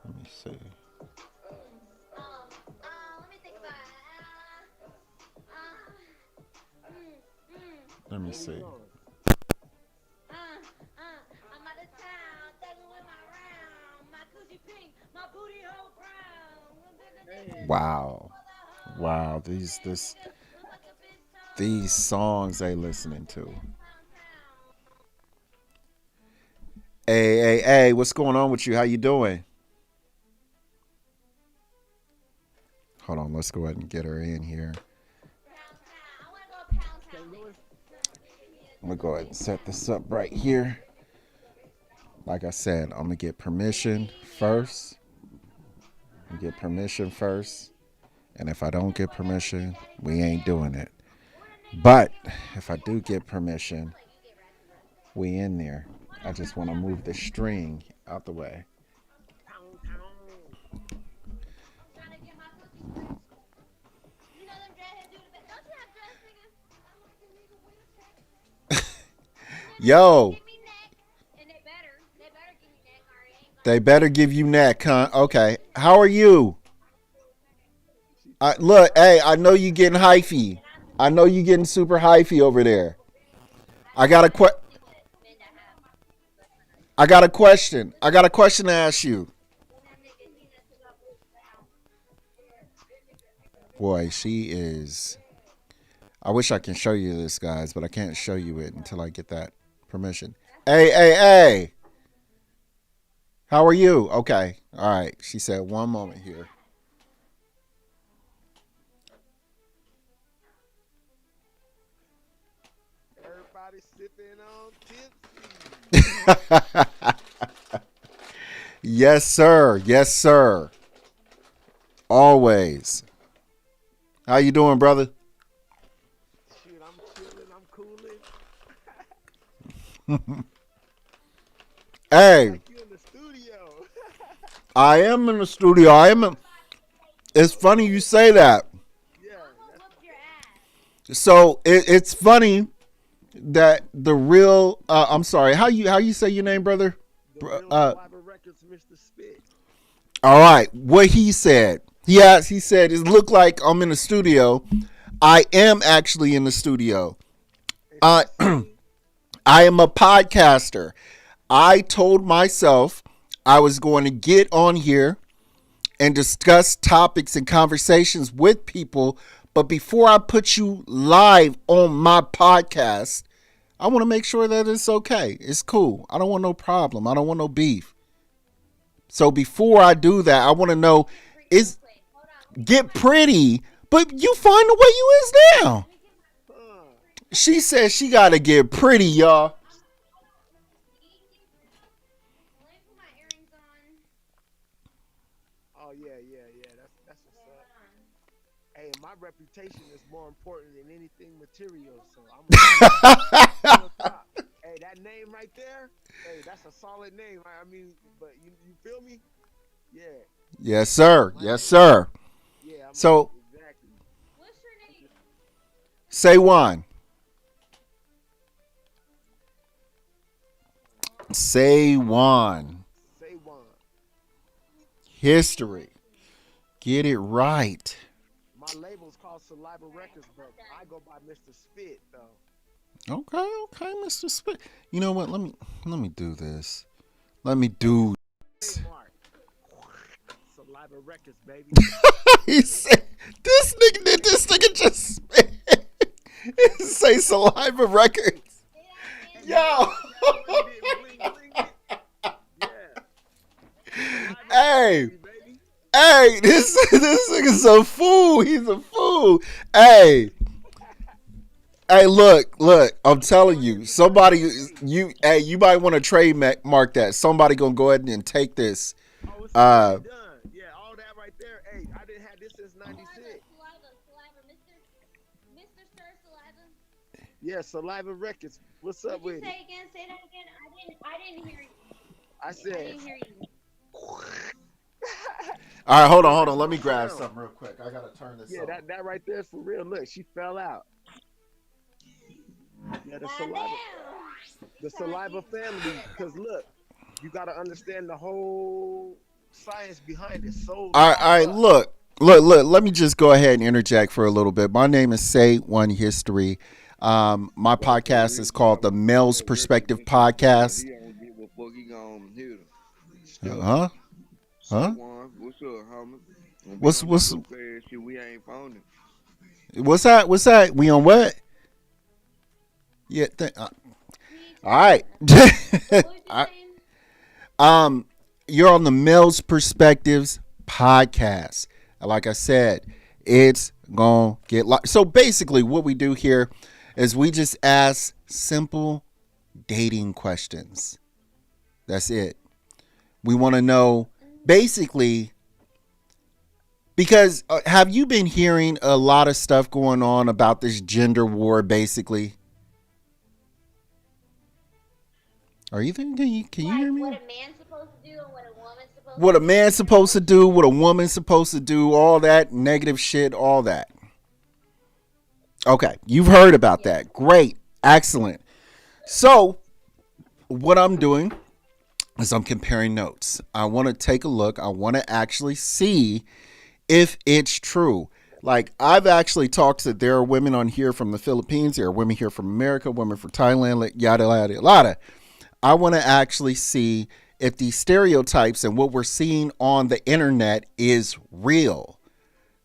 Let me see. Let me think about Let me Where we see. going? I'm out of town, thugging with my round, my coochie pink, my booty hole brown. Hey, Wow. Wow. These songs they listening to. Hey, hey, hey, what's going on with you? How you doing? Hold on, let's go ahead and get her in here. I want to go to Pound St. Town Louis? next. I'm gonna go ahead and set this up right here. Like I said, I'm gonna get permission first. Get permission first. And if I don't get permission, we ain't doing it. But if I do get permission, we in there. I just want to move the string out the way. Pound town. I'm trying to get my coochie stretched. You know them dreadheads do the best. Don't you have dreads, nigga? I'm like a nigga with a track. You know them bitches Yo, give me neck, and they better. They better give me neck, or it ain't gonna they happen. better give you neck, huh? Okay. How are you? She talking Look, about hey, I know you getting hyphy. I know you getting super hyphy over there. I I know got a I que- see what men that have. I got a question. I got a question to ask you. That nigga, he not took off his brown. Boy, she is. I wish I can show you this, guys, but I can't show you it until I get that permission. Hey, hey, hey. How are you? Okay. All right. She said, one moment here. everybody sipping on tipsy. Yes, sir. Yes, sir. Always. How you doing, brother? Shoot, I'm chilling, I'm cooling. Sound Hey, like you in the studio. I am in the studio. It's funny you say that. Yeah, I'm gonna that's whoop your ass. So it's funny that the real. I'm sorry. How you say your name, brother? the real Uh, Saliva Records, Mr. Spit. all right. What he said. He said it looked like I'm in the studio. I am actually in the studio. Hey, Uh, see, see. I am a podcaster. I told myself I was going to get on here and discuss topics and conversations with people. But before I put you live on my podcast, I want to make sure that it's okay. It's cool. I don't want no problem. I don't want no beef. So before I do that, I want to know Get pretty real is quick. Hold on. Let me get get my. pretty, but you find the way you is now. Let me get my. Huh. She says she got to get pretty, y'all. Let me put my earrings on. Oh yeah, yeah, yeah. That's what's Okay, up. hold on. Hey, my reputation is more important than anything material, so I'm gonna keep it real top. Hey, that name right there, hey, that's a solid name. I mean, but you feel me? Yeah, Yes, sir. my Yes, name. sir. Yeah, I'm So exactly. What's your That's name? just say one. Say one. say one. History. Get it right. My label's called Saliva Records, but I'm I done. go by Mr. Spit though. Okay, okay, Mr. Spit. You know what? Let me do this. Let me do. Trademark. Saliva Records, baby. He said this nigga did this nigga just say saliva records. Say that again. You Yo. heard that boy didn't bling bling it? Yeah. Saliva Hey, family, baby. hey, this nigga's a fool. He's a fool. Hey, hey, look. I'm It's telling one you, it's one of somebody, those hey. you might want to trademark that. Somebody gonna go ahead and take this. Oh, it's already Uh, done. Yeah, all that right there. Hey, I didn't have this since Saliva, 96. saliva, saliva, Mr. Sir Saliva. Yeah, Saliva Records. What's up What'd you with it? say again? Say that again. I didn't hear you. I I said didn't hear you. all right, hold on, yeah, hold that's on. Let my me grab sound. something real quick. I gotta turn this Yeah, on. that right there is for real. Look, she fell out. Yeah, Goddamn. You the sound like saliva you family. dead, Cause dog. look, you gotta understand the whole science behind it. So All right, look. Let me just go ahead and interject for a little bit. My name is Say One History. My podcast is called the Male's Perspective Podcast. He don't give a fuck. He gonna hit him. Stuff. Huh? Huh? Someone, what's up, homie? Don't be What's on what's that stupid ass shit. We ain't found it. what's that? What's that? We on what? Yeah. All right. What was you I- saying? You're on the Male's Perspectives Podcast. Like I said, it's gonna get so basically what we do here is we just ask simple dating questions. That's it. We want to know basically because have you been hearing a lot of stuff going on about this gender war basically? Are you thinking can you Like hear me? what a man's supposed to do and what a woman's supposed What to a man's supposed to do, what a woman's supposed to do, all that negative shit, all that. Okay, you've heard about that. Great. Excellent. So, what I'm doing is I'm comparing notes. I want to take a look. I want to actually see if it's true. Like, I've actually talked to, there are women on here from the Philippines, there are women here from America, women from Thailand, like, yada, yada, yada. I want to actually see if these stereotypes and what we're seeing on the internet is real.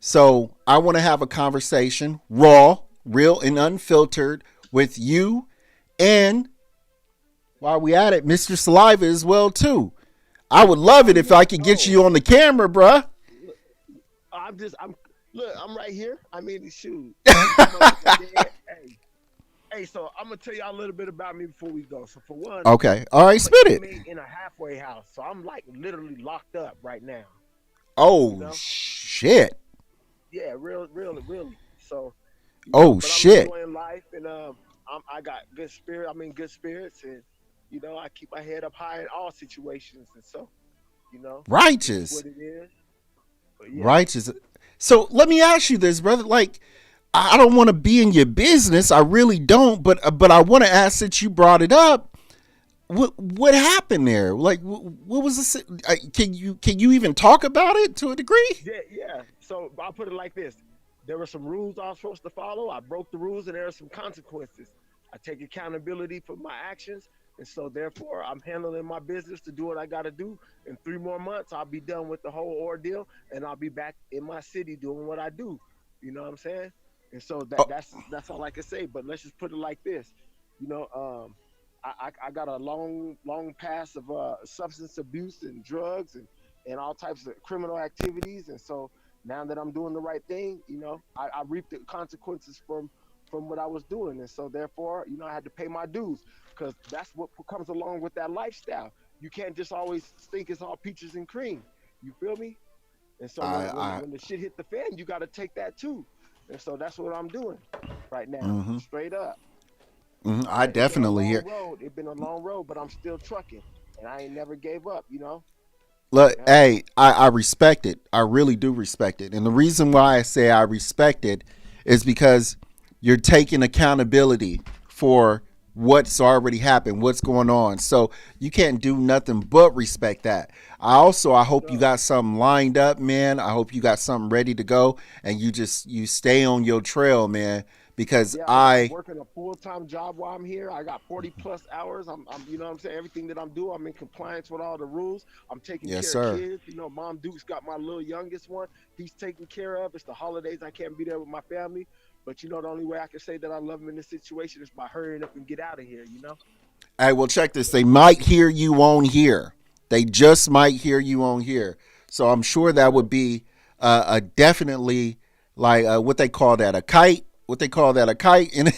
So I want to have a conversation, raw, real, and unfiltered with you, and while we at it, Mr. Saliva as well too. I would love it if I could get you on the camera, bruh. I'm right here. I mean, shoot. Hey, so I'm gonna tell y'all a little bit about me before we go. So for one, Okay, all right, I'm spit an it. inmate in a halfway house, so I'm like literally locked up right now. Oh know? shit. Yeah, really. So, Oh but shit. I'm enjoying life, and I got good spirit. I'm in good spirits, and I keep my head up high in all situations, and so, this is Righteous. what it is. But yeah, Righteous. So let me ask you this, brother. Like, I don't want to be in your business. I really don't. But I want to ask that you brought it up. What happened there? Like, what was this? Can you even talk about it to a degree? yeah. So I'll put it like this: there were some rules I was supposed to follow. I broke the rules, and there are some consequences. I take accountability for my actions, and so therefore I'm handling my business to do what I got to do. In 3 more months, I'll be done with the whole ordeal, and I'll be back in my city doing what I do. You know what I'm saying? And so that's all I can say. But let's just put it like this: I got a long past of substance abuse and drugs and all types of criminal activities, and so now that I'm doing the right thing, I reap the consequences from what I was doing, and so therefore, I had to pay my dues because that's what comes along with that lifestyle. You can't just always think it's all peaches and cream. You feel me? And so when the shit hit the fan, you got to take that too. And so that's what I'm doing right now, straight up. I definitely hear. It's been a long road, but I'm still trucking, and I ain't never gave up. Look, hey, I respect it. I really do respect it. And the reason why I say I respect it is because you're taking accountability for what's already happened, what's going on. So you can't do nothing but respect that. I hope you got something lined up, man. I hope you got something ready to go, and you stay on your trail, man. Because I'm working a full-time job while I'm here. I got 40 plus hours. I'm you know what I'm saying, everything that I'm doing, I'm in compliance with all the rules. I'm taking care of kids. Mom Duke's got my little youngest one. He's taken care of. It's the holidays. I can't be there with my family. But the only way I can say that I love him in this situation is by hurrying up and get out of here, Hey, well, check this. They might hear you on here. They just might hear you on here. So I'm sure that would be a definitely like what they call that, a kite. What they call that, a kite, and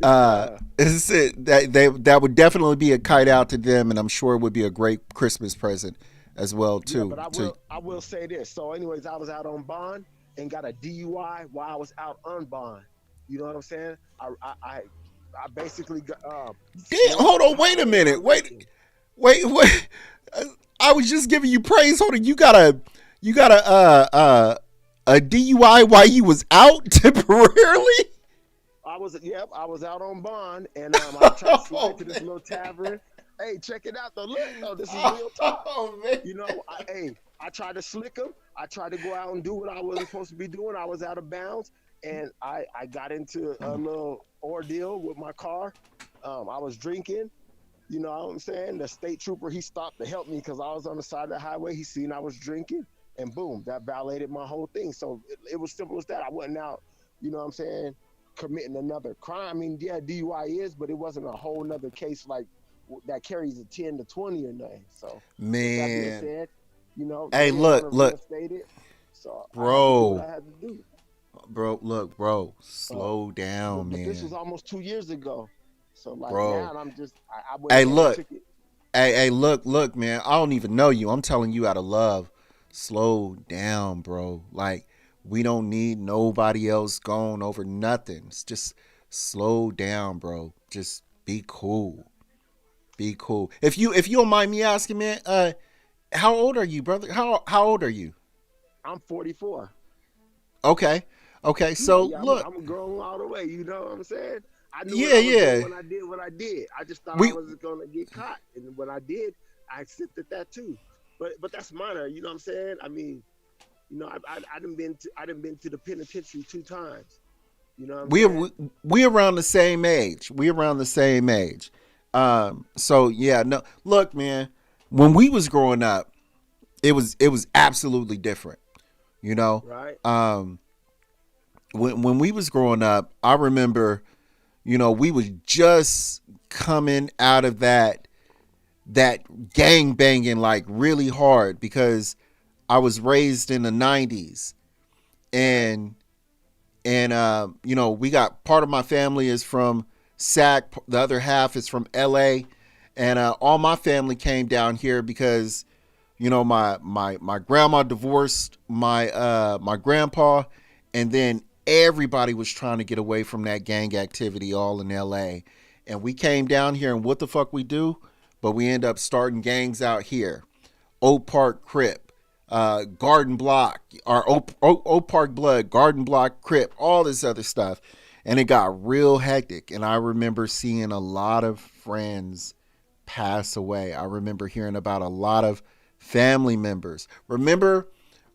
that would definitely be a kite out to them, and I'm sure it would be a great Christmas present as well too. Yeah, but I will say this. So, anyways, I was out on bond and got a DUI while I was out on bond. You know what I'm saying? I basically got. Damn, hold on, wait a minute, wait. I was just giving you praise. Hold on, you got a DUI while you was out temporarily? I was out on bond, and I tried to slide to this little tavern. Hey, check it out though. Look, though, this is real talk. Oh man. You know, I tried to slick him. I tried to go out and do what I wasn't supposed to be doing. I was out of bounds, and I got into a little ordeal with my car. I was drinking. You know what I'm saying? The state trooper, he stopped to help me because I was on the side of the highway. He seen I was drinking, and boom, that violated my whole thing. So it was simple as that. I wasn't out, you know what I'm saying, committing another crime. I mean, yeah, DUI is, but it wasn't a whole nother case like that carries a 10 to 20 or nothing. So with that being Man. said, you know, Hey, they look, were look, reinstated. So I had to do bro. what I had to do. Bro, look, bro. Uh, Slow down, but this was man. almost 2 years ago. So like Bro. now I'm just I went Hey, ahead and look. took it. Hey, look, man. I don't even know you. I'm telling you out of love. Slow down, bro. Like, we don't need nobody else going over nothing. It's just slow down, bro. Just be cool. Be cool. If you don't mind me asking, man, how old are you, brother? How old are you? I'm 44. Okay. Okay, Yeah, so yeah, look. I'm grown all the way. You know what I'm saying? I knew what Yeah, I was doing yeah. when I did what I did. I just thought I We wasn't gonna get caught, and when I did, I accepted that too. But that's minor. You know what I'm saying? I mean, you know, I done been to the penitentiary 2 times. You know what I'm we saying? we around the same age. We around the same age. So yeah, no. Look, man, when we was growing up, it was absolutely different. You know, Right? um, when we was growing up, I remember, we was just coming out of that gang banging like really hard because I was raised in the '90s, Right? and we got part of my family is from Sac, the other half is from LA, and all my family came down here because my grandma divorced my grandpa, and then everybody was trying to get away from that gang activity all in LA, and we came down here, and what the fuck we do? But we end up starting gangs out here. Oak Park Crip, Garden Block, or Oak Park Blood, Garden Block Crip, all this other stuff. And it got real hectic. And I remember seeing a lot of friends pass away. I remember hearing about a lot of family members. Remember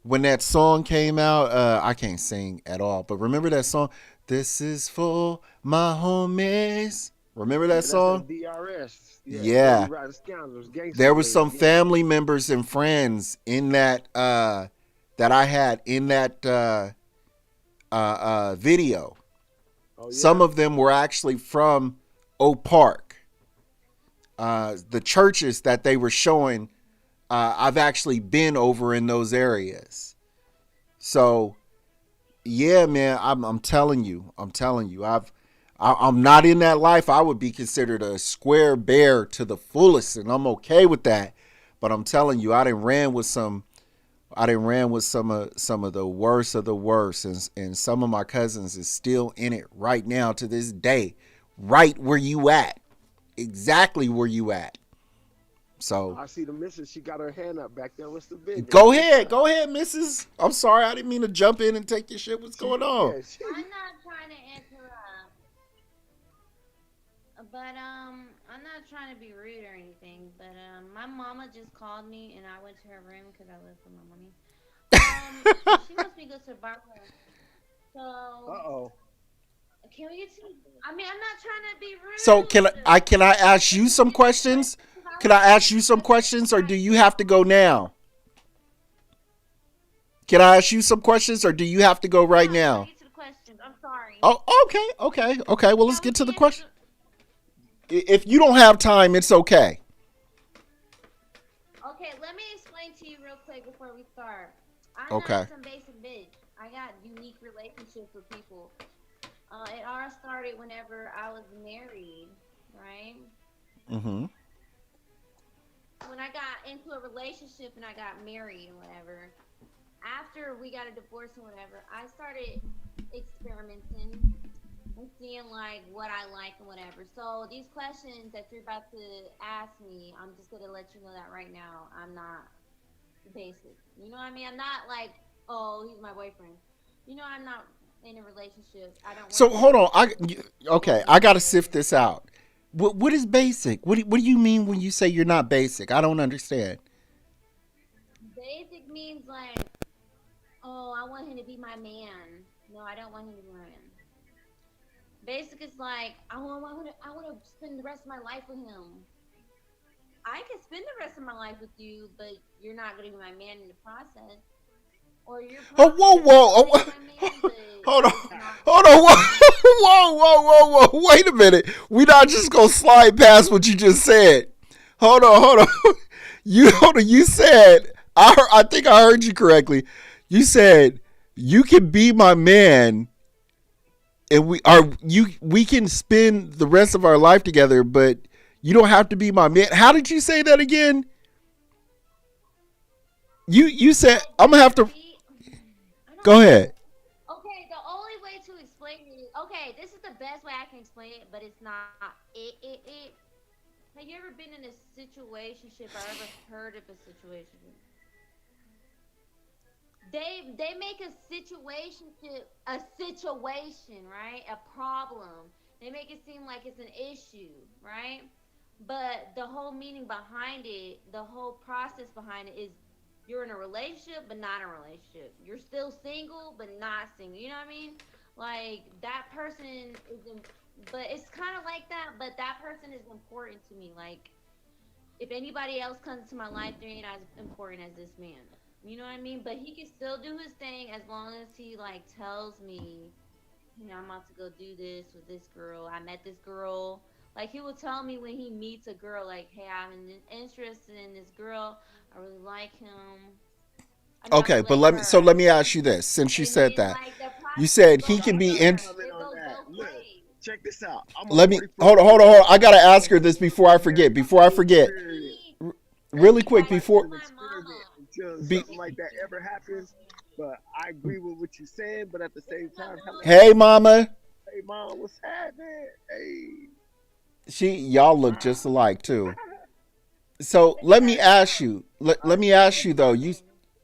when that song came out? I can't sing at all, but remember that song? This is for my homies. Remember that Yeah, that's song? that DRS. Yeah, Dirty Yeah, Riding Scoundrels, there Gangster was Baby. some Yeah. family members and friends in that I had in that video. Oh Some yeah. of them were actually from Oak Park. The churches that they were showing, I've actually been over in those areas. So yeah, man, I'm telling you, I'm not in that life. I would be considered a square bear to the fullest, and I'm okay with that. But I'm telling you, I didn't ran with some of the worst of the worst, and some of my cousins is still in it right now to this day, right where you at, exactly where you at. So I see the missus. She got her hand up back there. What's the business? go ahead, Mrs. I'm sorry, I didn't mean to jump in and take your shit. What's She going on? yeah. I'm not trying to interrupt, but I'm not trying to be rude or anything. But my mama just called me, and I went to her room because I live for my money. And she wants me to go to the barber. Uh So oh. can we get to? I mean, I'm not trying to be So can rude. I ask Can you we some get to the questions? questions? Because I Can want I to ask answer you some questions questions, or before I do you get have to go off. now? Can I ask you some questions, or do you have to go Yeah, right I just want to now? get to the questions. I'm sorry. Oh, okay. Well, let's Yeah, we get to can the answer question. the. If you don't have time, it's okay. Okay, let me explain to you real quick before we start. I'm not Okay. some basic bitch. I got unique relationships with people. It all started whenever I was married, right? Mm-hmm. When I got into a relationship and I got married and whatever, after we got a divorce and whatever, I started experimenting and seeing like what I like and whatever. So these questions that you're about to ask me, I'm just gonna let you know that right now. I'm not basic. You know what I mean? I'm not like, oh, he's my boyfriend. You know, I'm not in a relationship. I don't want So to be in a hold on. relationship. Okay, Won't be I in a gotta sift this relationship. out. What is basic? What do you mean when you say you're not basic? I don't understand. Basic means like, oh, I want him to be my man. No, I don't want him to be my man. Basic is like, I want to spend the rest of my life with him. I can spend the rest of my life with you, but you're not going to be my man in the process. Or you're Oh, probably whoa, going to whoa, be my man, oh, but hold on, not. hold on, whoa. Wait a minute. We not just gonna slide past what you just said. Hold on. You said I think I heard you correctly. You said you can be my man, and we can spend the rest of our life together, but you don't have to be my man. How did you say that again? You said Like, I'm you gonna have can to be. I don't go ahead. know. Okay, the only way to explain it. Okay, this is the best way I can explain it, but it's not. It. Have you ever been in a situationship or ever heard of a situationship? They make a situationship a situation, right? A problem. They make it seem like it's an issue, right? But the whole meaning behind it, the whole process behind it is you're in a relationship but not in a relationship. You're still single but not single. You know what I mean? Like that person is but it's kind of like that, but that person is important to me. Like if anybody else comes to my life, they ain't as important as this man. You know what I mean? But he can still do his thing as long as he like tells me, you know, I'm about to go do this with this girl. I met this girl. Like he will tell me when he meets a girl, like, hey, interested in this girl. I really like him. I mean, I Okay, really but like let her. me ask you this. Since you And said then that, like the you process said he goes can I be gotta in. both. comment It on goes that. both Look, ways. check this out. I'm a Let me hold on. I gotta ask her this before I forget. Before I Okay, forget, experience. he really he quick. likes Nobody's Before an my experiment mama. until be, something like that ever happens. But I agree with what you're saying. But at the This same is my time, hey, hello, mama. mama. hey mom, what's happening? Hey, Y'all look just ah. alike too. So But let check me this ask out. you. Let I me This ask is you though. woman.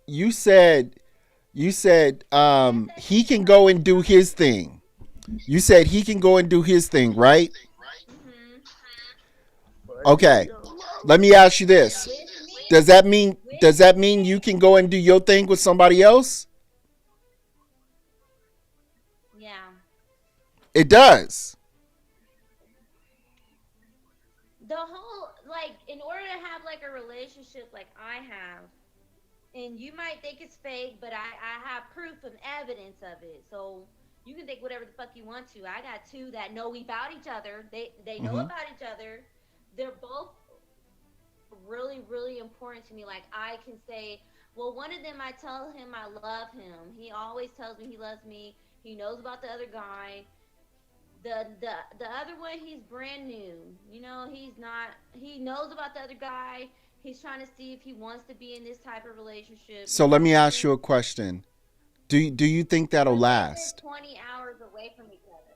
You said Yes, I he did. can I go said and do something. his thing. You said he can go and do his thing, right? Mhm. but you Okay. young Let mama. me ask you this. With me. With Does that mean you me. can go and do your thing with somebody else? Yeah. It does. The whole like in order to have like a relationship like I have, and you might think it's fake, but I have proof and evidence of it. So you can think whatever the fuck you want to. I got two that know about each other. They know Hmm. about each other. They're both really important to me. Like I can say, well, one of them I tell him I love him. He always tells me he loves me. He knows about the other guy. The other one, he's brand new. You know, he's not. He knows about the other guy. He's trying to see if he wants to be in this type of relationship. You So know let what me I ask you mean? a question. Do you think that'll But they live last? 20 hours away from each other.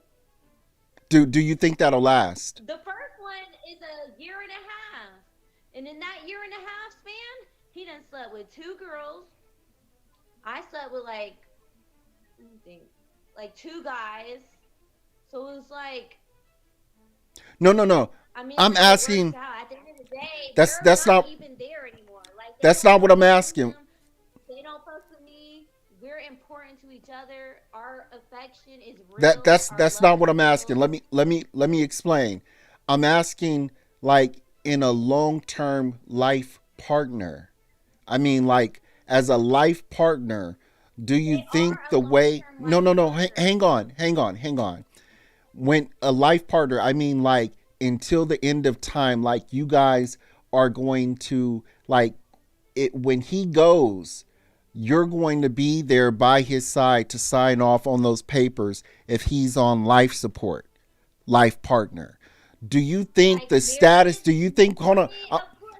Do you think that'll last? The first one is a year and a half, and in that year and a half span, he done slept with two girls. I slept with like, let me think, like two guys. So it was like, No. I mean, I'm like it works asking. out. At the end of the day, That's they're that's not not even there anymore. Like they that's don't not what want to I'm fuck with asking. him. They don't fuck with me. We're important to each other. Our affection is real. Our That's love not is what I'm asking. real. Let me explain. I'm asking like in a long-term life partner. I mean like as a life partner, do you They think are the a long way term No, life no, no. partner. Hang on. When a life partner, I mean like until the end of time, like you guys are going to like it when he goes, you're going to be there by his side to sign off on those papers if he's on life support, life partner. Do you think Like the status? marriage. Do you think? Hold I on. mean, of course.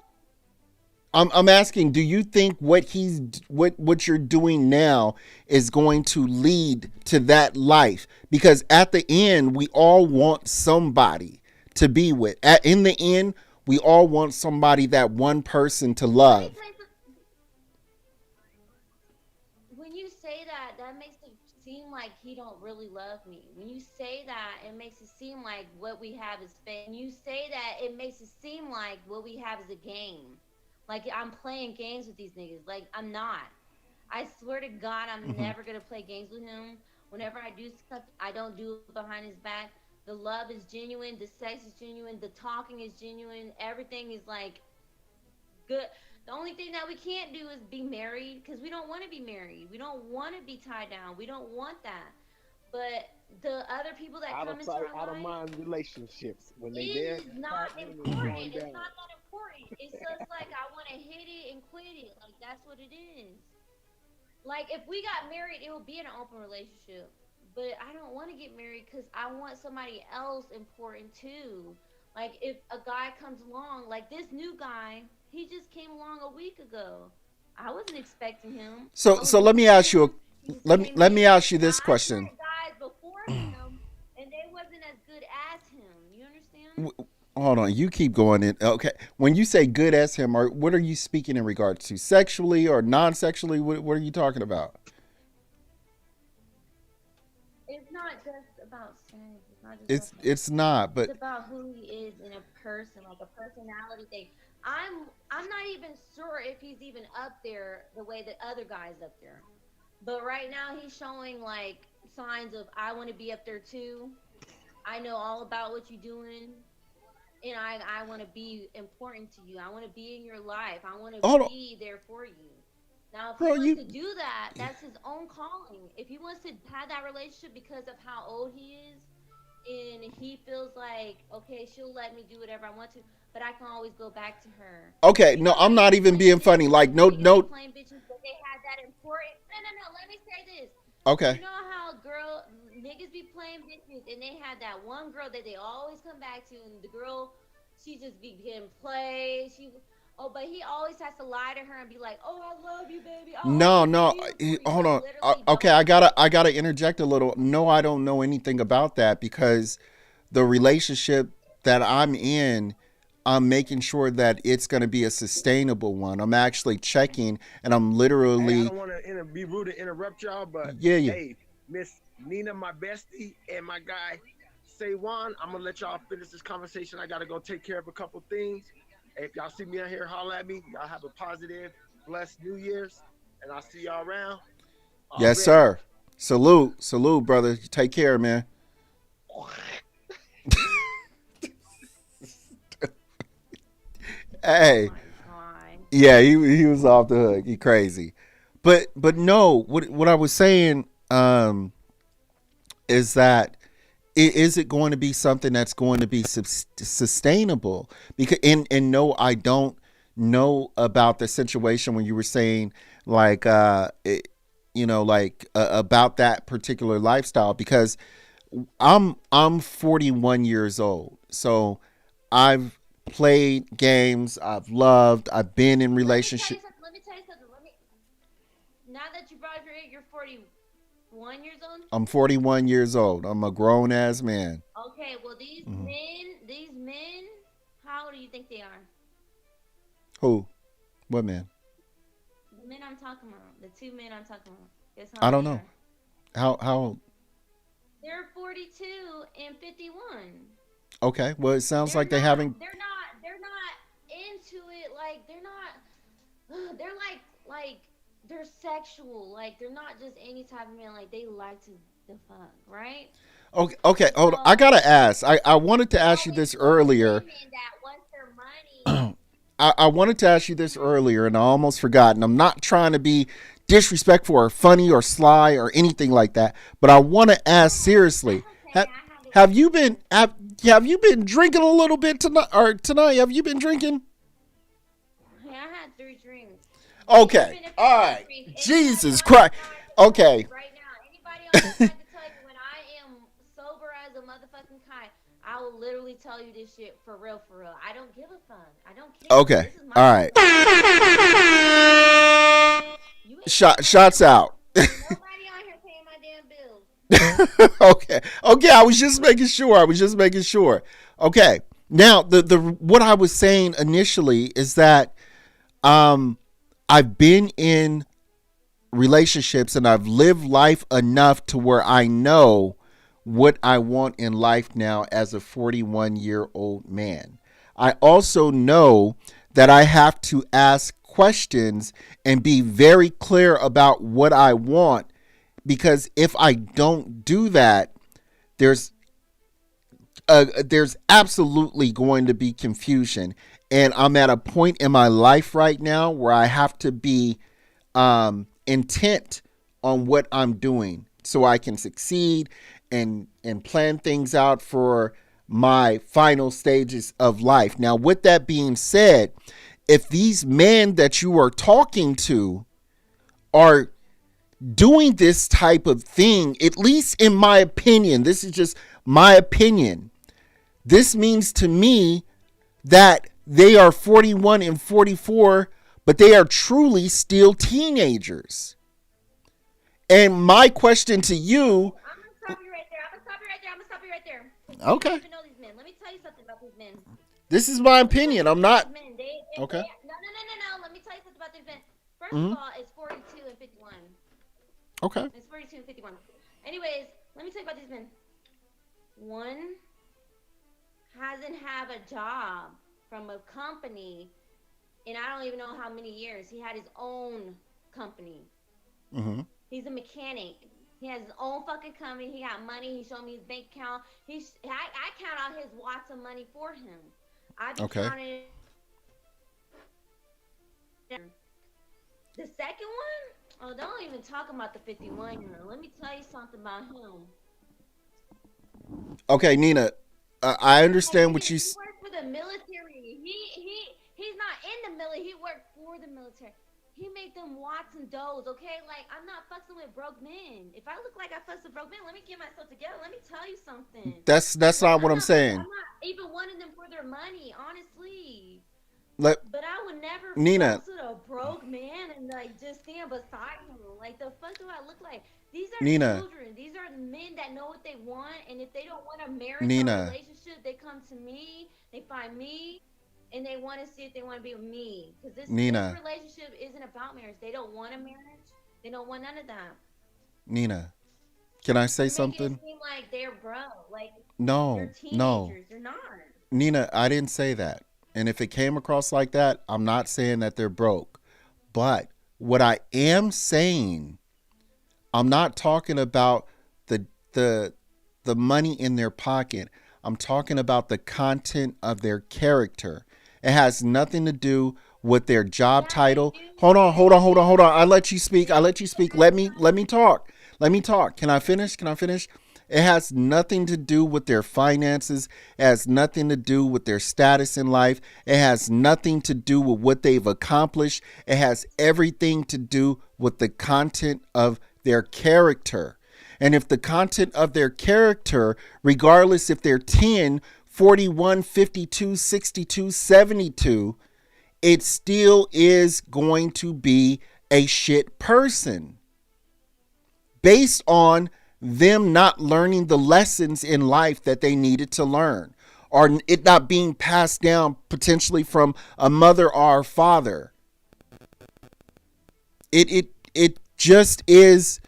I'm asking. Do you think what you're doing now is going to lead to that life? Because at the end, we all want somebody to be with. In the end, we all want somebody, that one person to Let me love. tell you, when you say that, that makes it seem like he don't really love me. When you say that, it makes it seem like what we have is fake. When you say that, it makes it seem like what we have is a game. Like I'm playing games with these niggas. Like I'm not. I swear to God, I'm never gonna play games with him. Whenever I do stuff, I don't do it behind his back. The love is genuine. The sex is genuine. The talking is genuine. Everything is like good. The only thing that we can't do is be married because we don't want to be married. We don't want to be tied down. We don't want that. But the other people that Out come of into sight, our out of life, mind relationships. When they it there, is not it's important. going It's down. not that important. It's just like I want to hit it and quit it. Like that's what it is. Like if we got married, it would be an open relationship. But I don't want to get married because I want somebody else important too. Like if a guy comes along, like this new guy, he just came along a week ago. I wasn't expecting him. I So was let me ask you expecting him. He just let me came let me in. ask you Now this I've question. met guys before him, and they wasn't as good as him. You understand? Hold on, you keep going in. Okay, when you say good as him, or what are you speaking in regards to? Sexually or non-sexually? What are you talking about? It's not just about sex. It's not just about It's sex. it's not, It's but about who he is in a person, like a personality thing. I'm not even sure if he's even up there the way that other guys up there. But right now he's showing like signs of I want to be up there too. I know all about what you're doing, and I want to be important to you. I want to be in your life. I want to hold on, be there for you. Now, if he bro. wants You to do that, that's his own calling. If he wants to have that relationship because of how old he is, and he feels like, okay, she'll let me do whatever I want to, but I can always go back to her. okay? You No, know how I'm you not be even playing being funny. bitches Like and no, you be no. playing bitches, but they had that important. No, no, no. Let me say this. You Okay, know how niggas be playing bitches and they had that one girl that they always come back to, and the girl, she just be getting played. But he always has to lie to her and be like, oh, I love you, baby. I no, always be no. here for you, Hold but on. literally Okay, don't. I gotta interject a little. No, I don't know anything about that because the relationship that I'm in, I'm making sure that it's going to be a sustainable one. I'm actually checking and I'm Hey, I literally, don't want to be rude to interrupt y'all, but yeah, yeah. hey, Miss Nina, my bestie, and my guy, Saywan, I'm gonna let y'all finish this conversation. I gotta go take care of a couple things. If y'all see me out here, holla at me. Y'all have a positive, blessed New Year's, and I'll see y'all around Yes, already. sir. Salute, salute, brother. Take care, man. Oh Hey, my god. yeah, he was off the hook. He crazy. But no, what I was saying is that is it going to be something that's going to be sustainable? Because and no, I don't know about the situation when you were saying like like about that particular lifestyle because I'm 41 years old, so I've played games, I've loved, I've been in Let me tell you relationship. something. Let me tell you something. Now that you brought your age, you're 41 years old. I'm 41 years old. I'm a grown ass man. Okay, well Hmm. these men, how old do you think they are? Who? What man? The men I'm talking about, the two men I'm talking about. Guess how I old don't they know. are? How? They're 42 and 51. Okay. Well, it sounds like they haven't. They're not into it. Like they're not. They're like they're sexual. Like they're not just any type of man. Like they like to the fuck, right? Okay. Okay. Hold on. I So gotta ask. I wanted to ask you so this it's those earlier. women that want their money. I wanted to ask you this Mhm. earlier, and I almost forgot. And I'm not trying to be disrespectful or funny or sly or anything like that, but I want to ask No, seriously. that's okay. Have, I have it. have you been have you been drinking a little bit tonight or tonight? Have you been drinking? Hey, I had 3 drinks. And Okay. even if I All don't right. drink, anybody Jesus on this Christ. side could tell you Okay. right now. Anybody on this side could tell you when I am sober as a motherfucking kite. I will literally tell you this shit for real, for real. I don't give a fuck. I don't care. Okay. This is All my right. life. You ain't paying my damn Shots out. bills. Nobody on here paying my damn bills. Okay. Okay. I was just making sure. I was just making sure. Okay. Now the what I was saying initially is that um I've been in relationships, and I've lived life enough to where I know what I want in life now as a 41-year-old man. I also know that I have to ask questions and be very clear about what I want, because if I don't do that, there's absolutely going to be confusion. And I'm at a point in my life right now where I have to be intent on what I'm doing so I can succeed and plan things out for my final stages of life. Now, with that being said, if these men that you are talking to are doing this type of thing, at least in my opinion, this is just my opinion, this means to me that they are 41 and 44, but they are truly still teenagers. And my question to you... I'm gonna stop you right there. Okay. You don't even know these men. Let me tell you something about these men. This is my opinion. I'm not... Okay. No. Let me tell you something about these men. First Mhm. of all, it's 42 and 51. Okay. It's 42 and 51. Anyways, let me tell you about these men. One hasn't have a job from a company in I don't even know how many years. He had his own company. Mm-hmm. He's a mechanic. He has his own fucking company. He got money. He showed me his bank account. I count out his watts of money for him. I be Okay. counting. The second one? Oh, don't even talk about the 51-year-old. Let me tell you something about him. Okay, Nina, I understand what He you... worked for the military. He's not in the military. He worked for the military. He made them watts and doughs, okay? Like, I'm not fussing with broke men. If I look like I fuss with broke men, let me get myself together. Let me tell you something. That's not what I'm saying. I'm not even wanting them for their money, honestly. Let But I would never Nina. fuss with a broke man and like just stand beside him. Like, the fuck do I look like? These are Nina. children. These are men that know what they want, and if they don't want a marriage or Nina. a relationship, they come to me. They find me, and they want to see if they want to be with me. Because this Nina. relationship isn't about marriage. They don't want a marriage. They don't want none of that. Nina, can I say You're something? making it seem like they're broke. Like, No, they're teenagers. no. They're not. Nina, I didn't say that. And if it came across like that, I'm not saying that they're broke. But what I am saying, I'm not talking about the money in their pocket. I'm talking about the content of their character. It has nothing to do with their job title. Hold on. I let you speak. Let me talk. Can I finish? It has nothing to do with their finances. It has nothing to do with their status in life. It has nothing to do with what they've accomplished. It has everything to do with the content of their character. And if the content of their character, regardless if they're 10, 41, 52, 62, 72, it still is going to be a shit person based on them not learning the lessons in life that they needed to learn, or it not being passed down potentially from a mother or a father. It just is.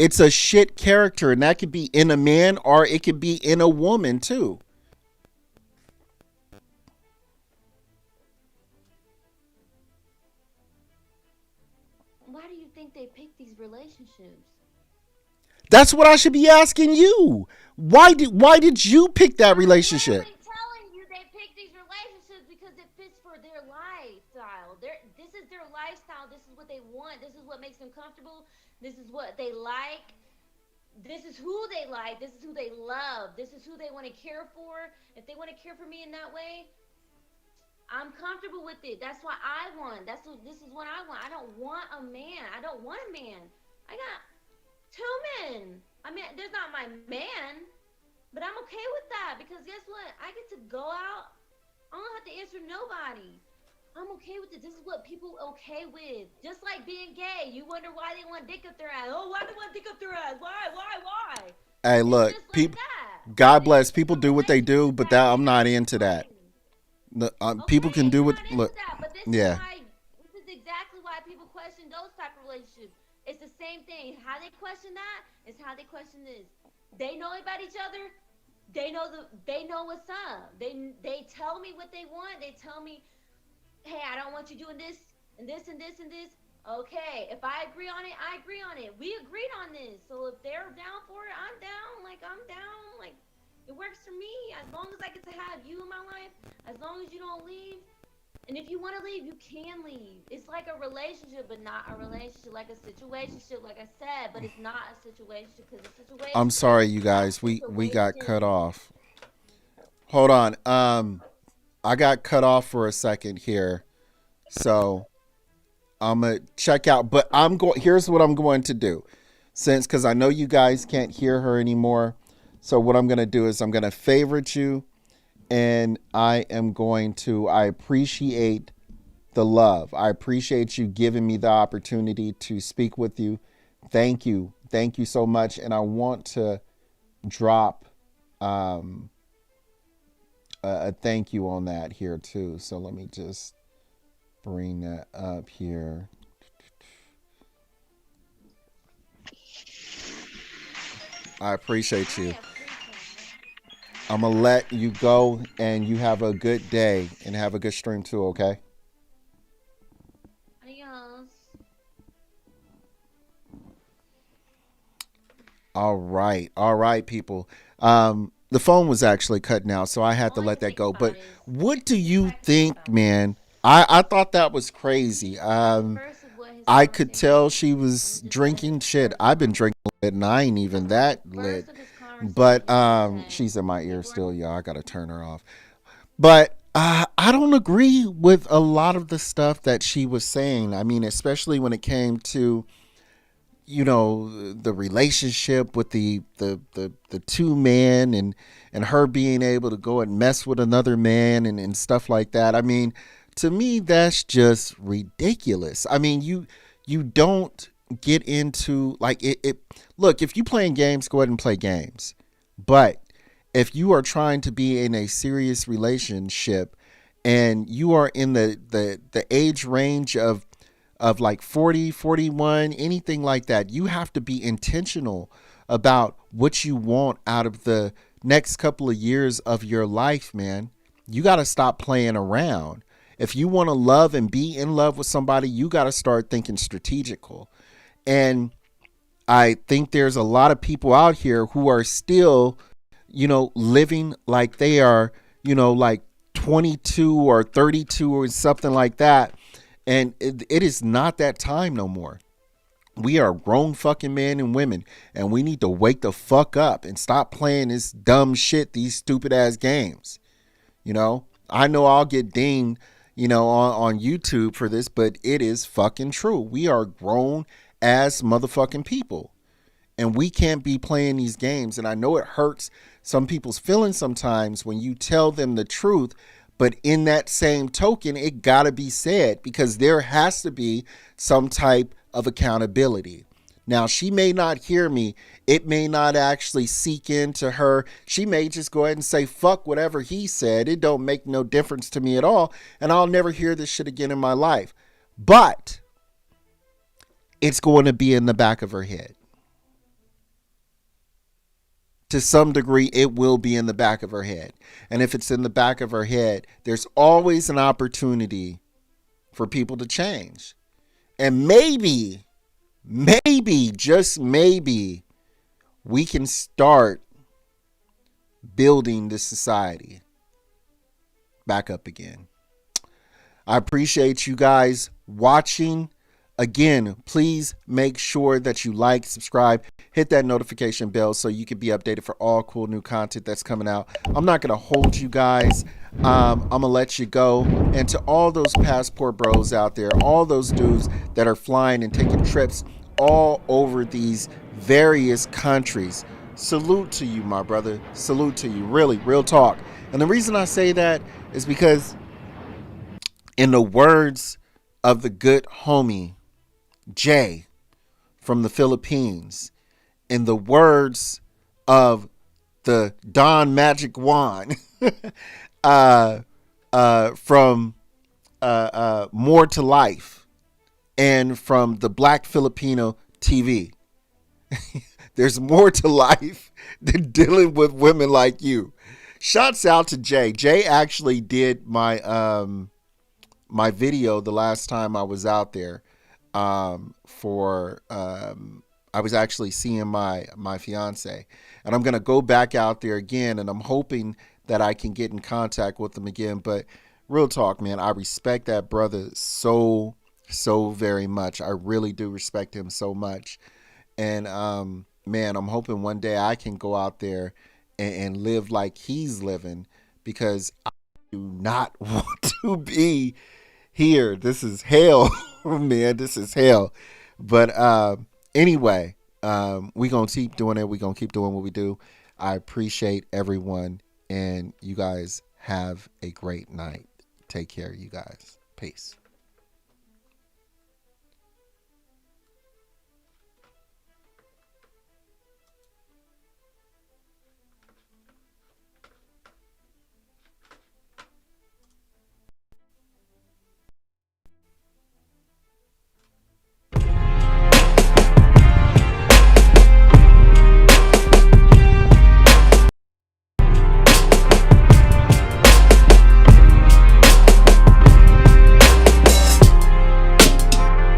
It's a shit character, and that could be in a man or it could be in a woman too. Why do you think they pick these relationships? That's what I should be asking you. Why did you pick that relationship? I'm telling you, they pick these relationships because it fits for their lifestyle. This is their lifestyle. This is what they want. This is what makes them comfortable. This is what they like. This is who they like. This is who they love. This is who they want to care for. If they want to care for me in that way, I'm comfortable with it. That's what I want. This is what I want. I don't want a man. I don't want a man. I got 2 men. I mean, there's not my man, but I'm okay with that because guess what? I get to go out. I don't have to answer nobody. I'm okay with it. This is what people okay with. Just like being gay. You wonder why they want dick up their ass. Oh, why they want dick up their ass? Why? Hey, look, Just like people. that. God bless. People do what they do, but that I'm not into that. People can do you're what. not into Look, that, but this yeah. is exactly why people question those type of relationships. It's the same thing. How they question that is how they question this. They know about each other. They know what's up. They tell me what they want. They tell me, hey, I don't want you doing this and this and this and this. Okay, if I agree on it, I agree on it. We agreed on this. So if they're down for it, I'm down. Like, I'm down. Like, it works for me. As long as I get to have you in my life, as long as you don't leave. And if you want to leave, you can leave. It's like a relationship, but not a relationship. Like a situationship, like I said, but it's not a situation because a situation. I'm sorry, you guys. We got cut off. Hold on. I got cut off for a second here, so I'm gonna check out. But Here's what I'm going to do, because I know you guys can't hear her anymore. So what I'm gonna do is I'm gonna favorite you, and I appreciate the love. I appreciate you giving me the opportunity to speak with you. Thank you so much. And I want to drop a thank you on that here too. So let me just bring that up here. I appreciate you. I'm going to let you go, and you have a good day and have a good stream too, okay? Adios. All right, people. The phone was actually cutting out, so I had to let that go. But what do you think, man? I thought that was crazy. I could tell she was drinking shit. I've been drinking lit, and I ain't even that lit. But she's in my ear still, y'all. I gotta turn her off. But I don't agree with a lot of the stuff that she was saying. I mean, especially when it came to, you know, the relationship with the two men, and her being able to go and mess with another man and stuff like that. I mean, to me, that's just ridiculous. I mean, you don't get into like it. Look, if you playing games, go ahead and play games. But if you are trying to be in a serious relationship and you are in the age range of like 40, 41, anything like that, you have to be intentional about what you want out of the next couple of years of your life, man. You got to stop playing around. If you want to love and be in love with somebody, you got to start thinking strategical. And I think there's a lot of people out here who are still, you know, living like they are, you know, like 22 or 32 or something like that. And it is not that time no more. We are grown fucking men and women, and we need to wake the fuck up and stop playing this dumb shit, these stupid ass games. You know, I know I'll get dinged, you know, on YouTube for this, but it is fucking true. We are grown as motherfucking people, and we can't be playing these games. And I know it hurts some people's feelings sometimes when you tell them the truth, but in that same token, it gotta be said, because there has to be some type of accountability. Now, she may not hear me. It may not actually seek into her. She may just go ahead and say, fuck whatever he said. It don't make no difference to me at all. And I'll never hear this shit again in my life. But it's going to be in the back of her head. To some degree, it will be in the back of her head. And if it's in the back of her head, there's always an opportunity for people to change. And maybe, just maybe, we can start building this society back up again. I appreciate you guys watching. Again, please make sure that you like, subscribe, hit that notification bell so you can be updated for all cool new content that's coming out. I'm not going to hold you guys. I'm going to let you go. And to all those passport bros out there, all those dudes that are flying and taking trips all over these various countries, salute to you, my brother. Salute to you. Really, real talk. And the reason I say that is because, in the words of the good homie Jay from the Philippines, in the words of the Don Magic Juan from More to Life, and from the Black Filipino TV. There's more to life than dealing with women like you. Shouts out to Jay. Jay actually did my video the last time I was out there. I was actually seeing my fiance, and I'm gonna go back out there again, and I'm hoping that I can get in contact with him again. But real talk, man, I respect that brother so very much. I really do respect him so much. And man, I'm hoping one day I can go out there and live like he's living, because I do not want to be here. This is hell, man. This is hell. But anyway, we gonna keep doing it. We gonna keep doing what we do. I appreciate everyone, and you guys have a great night. Take care, you guys. Peace.